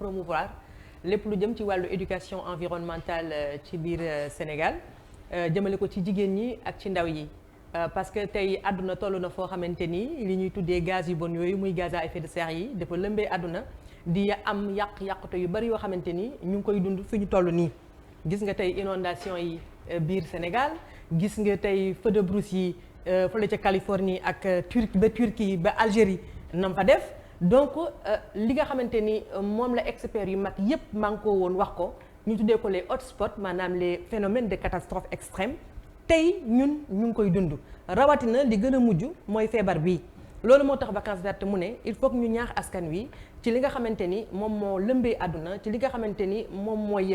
promouvoir lépp lu jëm ci wàllu éducation environnementale ci biir Sénégal jëmale ko ci jigéen ñi ak ci ndaw yi parce que tey àdduna toll na foo xamante ni li ñuy tuddee gaz yu bon yooyu muy gaz à effet de serre yi dafa lëmbee àdduna di am yàqute yu bari yoo xamante ni ñu ngi koy dund fi ñu toll nii gis nga tey inondation yi biir Sénégal gis nga tey feu de brousse yi fële ca Californie ak Turquie ba Algérie nam fa def donc li nga xamante ni moom la experts yu mag yépp maa ngi ko woon wax ko ñu tuddee ko les hotspots maanaam les phénomènes de catastrophe extrême tey ñun ñu ngi koy dund rawatina li gën a mujj mooy feebar bii loolu moo tax Vacances Vertes mu ne il faut que ñu ñaax askan wi ci li nga xamante ni moom moo lëmbee àdduna ci li nga xamante ni moom mooy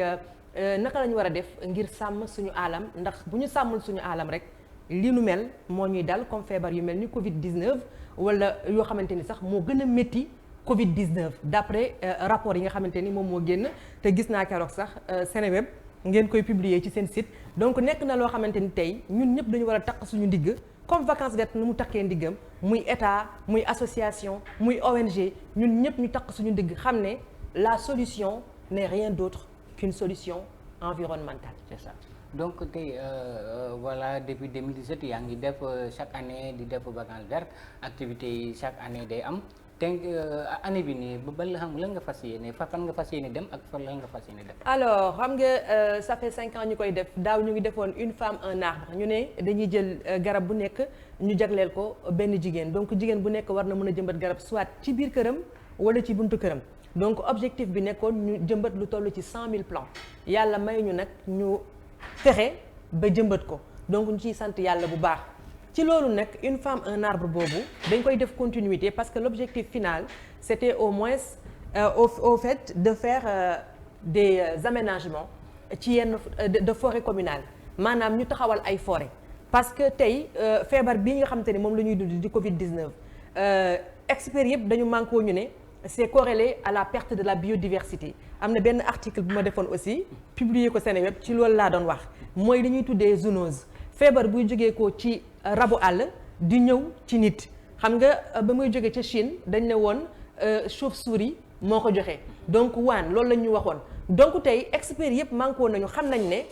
naka la ñu war a def ngir sàmm suñu aalam ndax bu ñu sàmmul suñu aalam rek li nu mel moo ñuy dal comme feebar yu mel ni Covid-19 wala yoo xamante ni sax moo gën a métti Covid-19 d'après rapport yi nga xamante ni moom moo génn te gis naa keroog sax Seneweb ngeen koy publier ci seen site donc nekk na loo xamante ni tey ñun ñëpp dañu war a takk suñu ndigg comme Vacances Vertes nu mu takkee ndiggam muy état muy association muy ONG ñun ñëpp ñu takk suñu ndigg xam ne la solution n'est rien d'autre qu'une solution environnementale. C'est ça. Donc tey voilà depuis 2017 yaa ngi def chaque année di def Vacances Vertes activités yi chaque année day am te année bi nii ba xam lan nga fas yéene fan nga fas yéene dem ak fan lan nga fas yéene def. alors xam nga ça fait 5 ans ñu koy def daaw ñu ngi defoon une femme un arbre ñu ne dañuy jël garab bu nekk ñu jagleel ko benn jigéen donc jigéen bu nekk war na mën a jëmbat garab soit ci biir këram wala ci buntu këram donc objectif bi nekkoon ñu jëmbat lu toll ci 100 000 plants yàlla may ñu nag ñu fexe ba jëmbat ko donc ñu ciy sant yàlla bu baax ci loolu nag une femme un arbre boobu dañ koy def continuité parce que l'objectif final c'était au moins au fait de faire des aménagements ci yenn de forêt communale maanaam ñu taxawal ay forêt parce que tey feebar bii nga xamante ni moom la ñuy dund di Covid-19 experts yëpp dañu manqué ñu ne c'est corrélé à la perte de la biodiversité am na benn article bu ma defoon aussi publier ko Seneweb ci loolu laa doon wax mooy li ñuy tuddee zoonose feebar buy jógee ko ci rabu àll di ñëw ci nit xam nga ba muy jógee ca Chine dañ ne woon chauve-souris moo ko joxe donc waan loolu la ñu waxoon donc tey experts yëpp manqué nañu xam nañ ne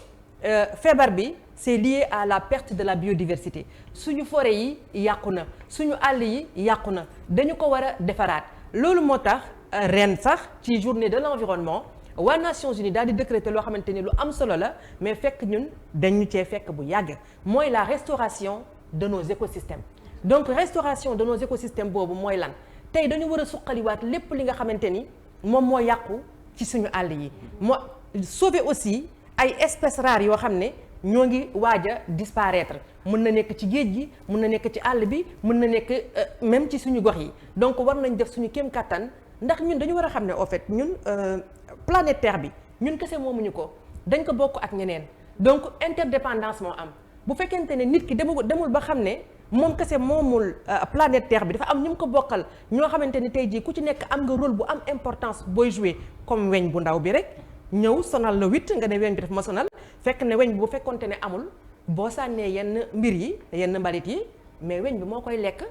feebar bi c'est lié à la perte de la biodiversité suñu forêt yi yàqu na suñu àll yi yàqu na dañu ko war a defaraat loolu moo tax ren sax ci journée de l'environnement waa Nations Unies daal di décréter loo xamante ni lu am solo la mais fekk ñun dañu cee fekk bu yàgg mooy la restauration de nos écosystèmes donc restauration de nos écosystèmes boobu mooy lan tey dañu war a suqaliwaat lépp li nga xamante ni moom moo yàqu ci suñu àll yi moo sauver aussi ay espèces rares yoo xam ne ñoo ngi waaj a disparaître mën na nekk ci géej gi mën na nekk ci àll bi mën na nekk même ci suñu gox yi donc war nañ def suñu kéem kattan ndax ñun dañu war a xam ne au fait ñun planète Terre bi ñun kese moomuñu ko dañ ko bokk ak ñeneen donc interdépendance moo am bu fekkente ne nit ki demul ba xam ne moom kese moomul planète Terre bi dafa am ñu mu ko bokkal ñoo xamante ni tey jii ku ci nekk am nga rôle bu am importance booy jouer comme weñ bu ndaw bi rek ñëw sonal la 8 nga ne weñ bi daf ma sonal fekk ne weñ bi bu fekkonte ne amul boo sànnee yenn mbir yi yenn mbalit yi mais weñ bi moo koy lekk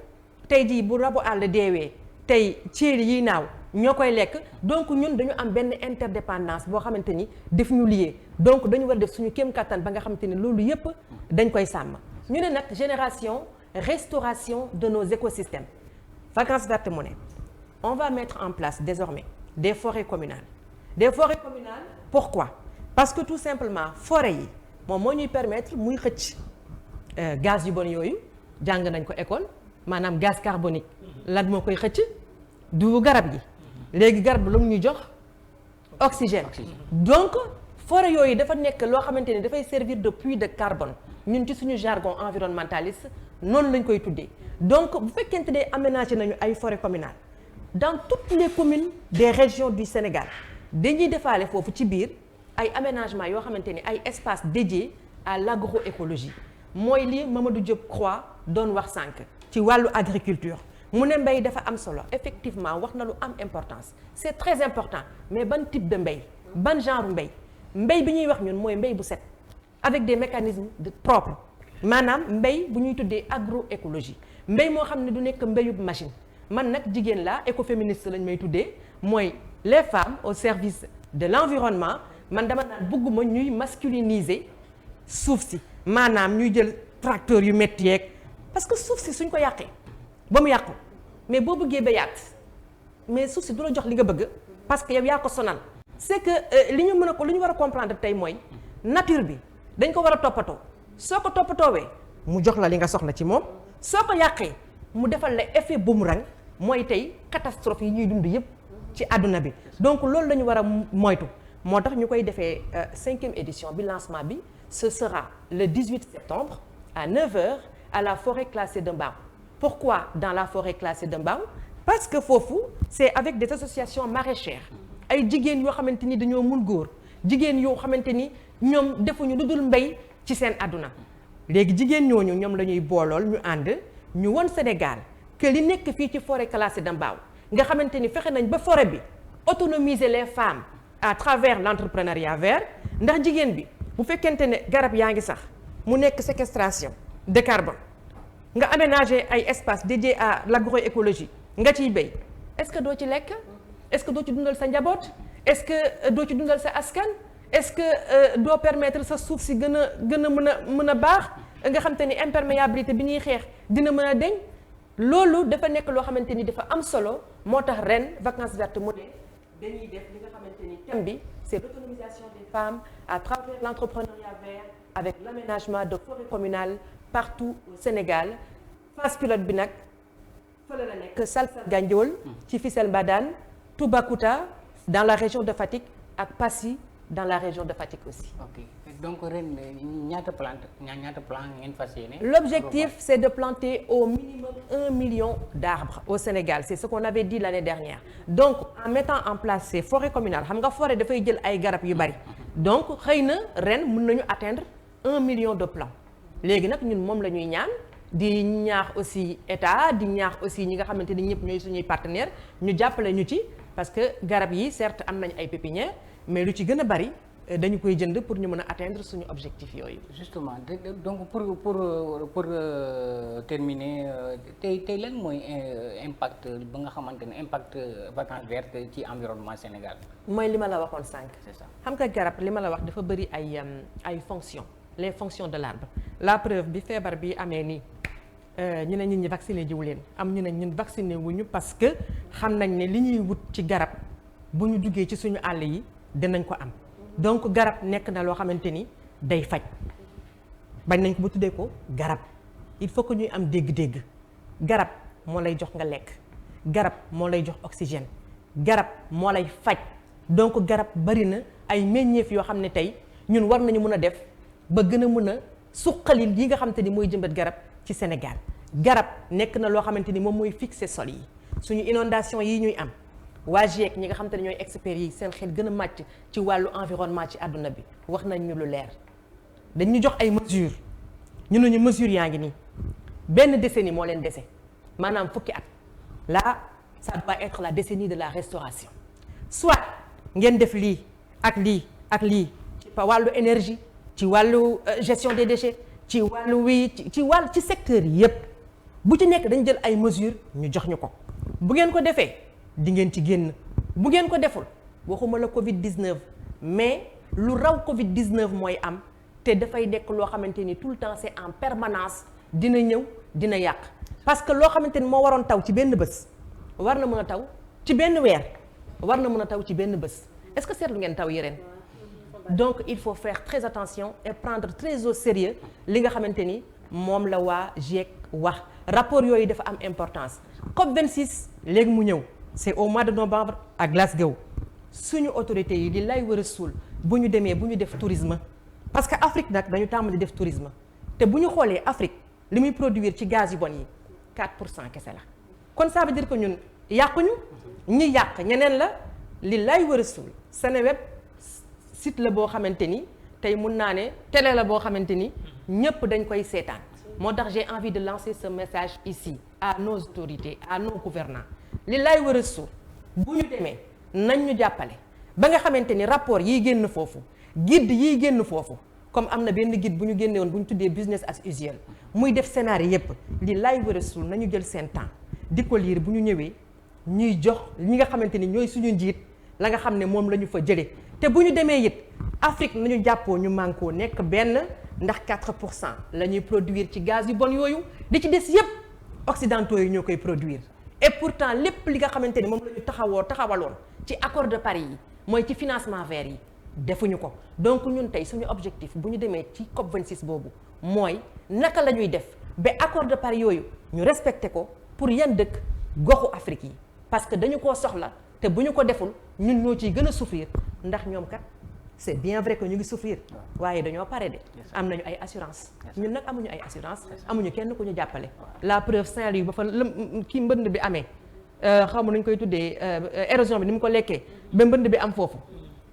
tey jii bu rabu àll deewee tey ceeli yiy naaw ñoo koy lekk donc ñun dañu am benn interdépendance boo xamante ni daf ñu lié donc dañu war a def suñu kéem kattan ba nga xamante ni loolu yépp dañ koy sàmm ñu ne nag génération restauration de nos écosystèmes Vacances Vertes mu ne on va mettre en place désormais des forêts communales pourquoi parce que tout simplement forêt yi moom moo ñuy permettre muy xëcc gaz yu bon yooyu jàng nañ ko école maanaam gaz carbonique lan moo koy xëcc du garab gi léegi garab bi lu mu ñuy jox oxygène donc forêt yooyu dafa nekk loo xamante ni dafay servir de puits de carbone ñun ci suñu jargon environnementaliste noonu lañ koy tuddee donc bu fekkente ne aménagé nañu ay forêt communale dans toutes les communes des régions du Sénégal dañuy defaale foofu ci biir ay aménagement yoo xamante ni ay espaces dédiés à l'agroécologie mooy li Mamadou Diop Croix doon wax sànq ci wàllu agriculture mu ne mbéy dafa am solo effectivement wax na lu am importance c'est très important mais ban type de mbéy ban genre mbéy bi ñuy wax ñun mooy mbéy bu set avec des mécanismes propres maanaam mbéy bu ñuy tuddee agroécologie mbéy moo xam ne du nekk mbéyub machine man nag jigéen laa écoféministe lañ may tuddee mooy les femmes au service de l'environnement man dama naan bëgguma ñuy masculiniser suuf si maanaam ñuy jël tracteur yu métti yeeg parce que suuf si suñ ko yàqee ba mu yàqu mais boo bëggee béyaat mais suuf si du la jox li nga bëgg parce que yow yaa ko sonal. c'est que li ñu war a comprendre tey mooy nature bi dañ ko war a toppatoo soo ko toppatoowee mu jox la li nga soxla ci moom soo ko yàqee mu defal la effet boomerang mooy tey catastrophe yi ñuy dund yëpp ci àdduna bi donc loolu la ñu war a moytu moo tax ñu koy defee 5e édition bi lancement bi ce sera le 18 septembre à 9h à la forêt classée de Mbao. Pourquoi dans la forêt classée de Mbao? Parce que foofu c'est avec des associations maraîchères ay jigéen yoo xamante ni dañoo mun góor jigéen yoo xamante ni ñoom defuñu lu dul mbay ci seen àdduna léegi jigéen ñooñu ñoom la ñuy boolool ñu ànd ñu won Sénégal que li nekk fii ci forêt classée de Mbao nga xamante ni fexe nañ ba forêt bi autonomiser les femmes à travers l'entrepreneuriat vert ndax jigéen bi bu fekkente ne garab yaa ngi sax mu nekk séquestration de carbone nga aménager ay espaces dédiés à l'agroécologie nga ciy béy est-ce que doo ci lekk est-ce que doo ci dundal sa njaboot est-ce que doo ci dundal sa askan est-ce que doo permettre sa suuf si gën a mën a baax nga xam te ni imperméabilité bi ñuy xeex dina mën a deñ loolu dafa nekk loo xamante ni dafa am solo moo tax ren vacances vertes mu ne dañuy def li nga xamante ni thème bi c'est l'autonomisation des femmes à travers l'entrepreneuriat vert avec l'aménagement de forêts communales partout au Sénégal phase pilote bi nag fële la nekk Salsa Gandiol ci Fissel Mbadane Toubacouta dans la région de Fatick ak Passy dans la région de Fatick aussi. ok donc ren ñaata plan ngeen fas yéene. L'objectif c'est de planter au minimum 1 million d'arbres au Sénégal c'est ce qu'on avait dit l'année dernière donc en mettant en place ces forêts communales xam nga forêt dafay jël ay garab yu bari donc xëy na ren mën nañu atteindre 1 million de plants léegi nag ñun moom la ñuy ñaan di ñaax aussi état di ñaax aussi ñi nga xamante ni ñëpp ñooy suñuy partenaires ñu jàppale ñu ci parce que garab yi certes am nañ ay pépinières mais lu ci gën a bari dañu koy jënd pour ñu mën a atteindre suñu objectif yooyu. justement donc pour terminer tey lan mooy impact ba nga xamante ne impact vacances vertes ci environnement Sénégal. mooy li ma la waxoon sànq. c'est ça xam nga garab li ma la wax dafa bari ay fonctions les fonctions de l'arbre la preuve bi feebar bi amee nii ñu ne nit ñi vacciné jiwu leen am ñu ne ñun vacciné wuñu parce que xam nañ ne li ñuy wut ci garab bu ñu duggee ci suñu àll yi dinañ ko am. donc garab nekk na loo xamante ni day faj bañ nañ ko ba tuddee ko garab il faut que ñuy am dégg-dégg garab moo lay jox nga lekk garab moo lay jox oxygène garab moo lay faj donc garab bari na ay meññeef yoo xam ne tey ñun war nañu mën a def ba gën a mën a suqalil yi nga xamante ni mooy jëmbat garab ci Sénégal garab nekk na loo xamante ni moom mooy fixer sol yi suñu inondation yi ñuy am waa GIEC ñi nga xamante ne ñooy experts yi seen xel gën a màcc ci wàllu environnement ci àdduna bi wax nañ ñu lu leer dañ ñu jox ay mesures ñu ne ñu mesures yaa ngi nii benn décennie moo leen dese maanaam fukki at là ça doit être la décennie de la restauration soit ngeen def lii ak lii ak lii ci wàllu énergie ci wàllu gestion des déchets ci wàllu ci secteur yi yépp bu ci nekk dañ jël ay mesures ñu jox ñu ko bu ngeen ko defee di ngeen ci génn bu ngeen ko deful waxuma la Covid-19 mais lu raw Covid-19 mooy am te dafay nekk loo xamante ni tout le temps c'est en permanence dina ñëw dina yàq parce que loo xamante ni moo waroon taw ci benn bés war na mën a taw ci benn weer war na mën a taw ci benn bés est-ce que seetlu ngeen taw yi ren donc il faut faire très attention et prendre très au sérieux li nga xamante ni moom la waa GIEC wax rapport yooyu dafa am importance COP26 léegi mu ñëw c'est au mois de novembre à Glasgow suñu autorités yi li lay war a suul bu ñu demee bu ñu def tourisme parce que Afrique nag dañu tàmm di def tourisme te bu ñu xoolee Afrique li muy produire ci gaz yu bon yi 4% kese la kon ça veut dire que ñun yàquñu ñi yàq ñeneen la li lay war a suul Seneweb site la boo xamante ni tey mun naa ne télé la boo xamante ni ñëpp dañ koy seetaan moo tax j'ai envie de lancer ce message ici à nos autorités à nos gouvernants li lay war a suul bu ñu demee nañ ñu jàppale ba nga xamante ni rapport yiy génn foofu guide yiy génn foofu comme am na benn guide bu ñu génne woon bu ñu tuddee business as usual muy def scénario yépp li lay war a suul nañu jël seen temps di ko lire bu ñu ñëwee ñuy jox ñi nga xamante ni ñooy suñu njiit la nga xam ne moom la ñu fa jëlee te bu ñu demee it Afrique nañu jàppoo ñu mànkoo nekk benn ndax 4% la ñuy produire ci gaz yu bon yooyu di ci des yépp occidentaux yi ñoo koy produire et pourtant lépp li nga xamante ni moom la ñu taxawaloon ci accord de Paris yi mooy ci financement vert yi defuñu ko donc ñun tey suñu objectif bu ñu demee ci COP 26 boobu mooy naka la ñuy def ba accord de Paris yooyu ñu respecté ko pour yan dëkk goxu Afrique yi parce que dañu koo soxla te bu ñu ko deful ñun ñoo ciy gën a souffrir ndax ñoom kat c'est bien vrai que ñu ngi souffrir waaye dañoo pare de am nañu ay assurance ñun nag amuñu ay assurance amuñu kenn ku ñu jàppale la preuve Saint-Louis ba fa kii mbënd bi amee xaw ma nuñ koy tuddee érosion bi ni mu ko lekkee ba mbënd bi am foofu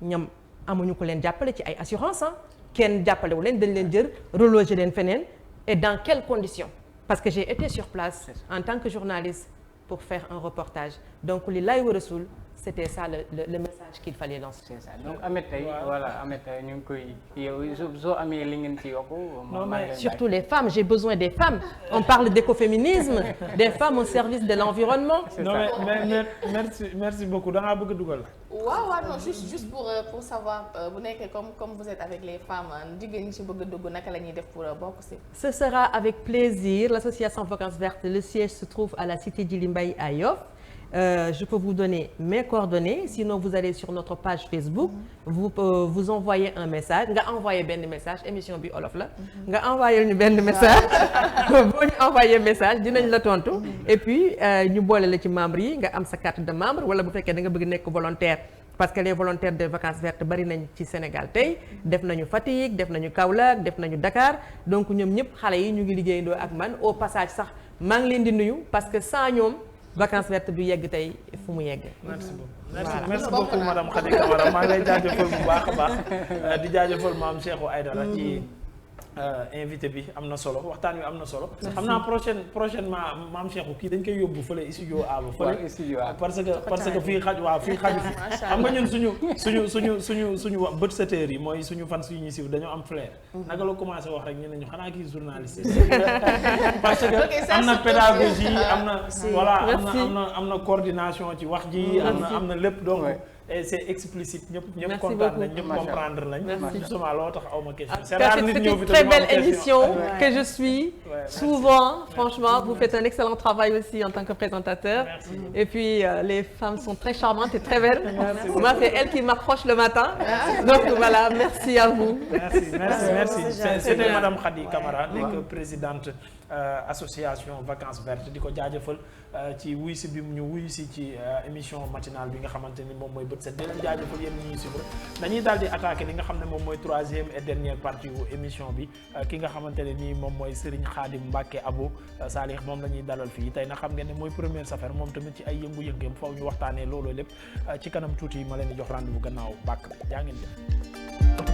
ñoom amuñu ko leen jàppale ci ay assurance kenn jàppalewu leen dañ leen jël reloger leen feneen et dans quelles conditions parce que j'ai été sur place en tant que journaliste pour faire un reportage donc li lay war a suul c'était ça le message qu'il fallait lancer. C'est ça donc Ameth tey voilà Ameth ñu ngi koy yow soo amee li ngeen ci yokku. non mais surtout les femmes j'ai besoin des femmes on parle d'écoféminisme des femmes au service de l'environnement. non mais merci beaucoup da ngaa bëgg a dugal. waaw non juste pour savoir bu nekkee comme vous êtes avec les femmes jigéen ñi ci bëgg a dugg naka la ñuy def pour bokk ci. Ce sera avec plaisir l'association Vacances Vertes le siège se trouve à la cité Djily Mbaye à Yoff. Je peux vous donner mes coordonnées sinon vous allez sur notre page Facebook vous envoyez un message nga envoyé benn message émission bi olof la nga envoyé ñu benn message boo ñu envoyé message dinañ la tontu et puis ñu boole la ci membre yi nga am sa carte de membre wala bu fekkee da nga bëgg nekk volontaire parce que les volontaires de Vacances Vertes bari nañ ci Sénégal tey def nañu Fatick def nañu Kaolack def nañu Dakar donc ñoom ñëpp xale yi ñu ngi liggéeyandoo ak man au passage sax maa ngi leen di nuyu parce que sans ñoom Vacances Vertes du yegg tey fu mu yegg. merci beaucoup merci beaucoup madame Khady Camara maa ngi lay jaajëfal bu baax a baax di jaajëfal maam Cheikhou Aïdara ci invité bi am na solo waxtaan wi am na solo. xam naa prochainement maam Cheikhou kii dañ koy yóbbu fële studio Aba fële. parce que fii xaju fi xam nga ñun suñu bët seteurs yi mooy suñu fan suñu siiw dañoo am flair. naka la commencé wax rek ñu ne ñu xanaa kii journaliste parce que am na pédagogie am na. voilà am na coordination ci wax ji. am na lépp donc. et c'est explicite ñëpp kontaan nañ ñëpp comprendre nañ. justement loo tax aw ma question. c'est rare nit ñëw fi très belle émission que je suis souvent franchement vous faites un excellent travail aussi en tant que présentateur. Merci. Et puis les femmes sont très charmantes et très belles. Moi c'est elle qui m'approche le matin. Donc voilà merci à vous. merci c'était madame Khady Camara nekk présidente association Vacances Vertes di ko jaajëfal ci wuy si bi mu ñu wuy si ci émission matinale bi nga xamante ni moom mooy bët set di leen jaajëfal yéen ñi ñuy suivre dañuy daal di attaquer li nga xam ne moom mooy troisième et dernière partie wu émission bi ki nga xamante ne nii moom mooy Serigne Khadim Mbacké Abou Salih moom la ñuy dalal fii tey nag xam ngeen ne mooy première safar moom tamit ci ay yëngu-yëngeem faw ñu waxtaanee loolu lépp ci kanam tuuti ma leen di jox rendez-vous gannaaw bàkk jaa ngeen jëf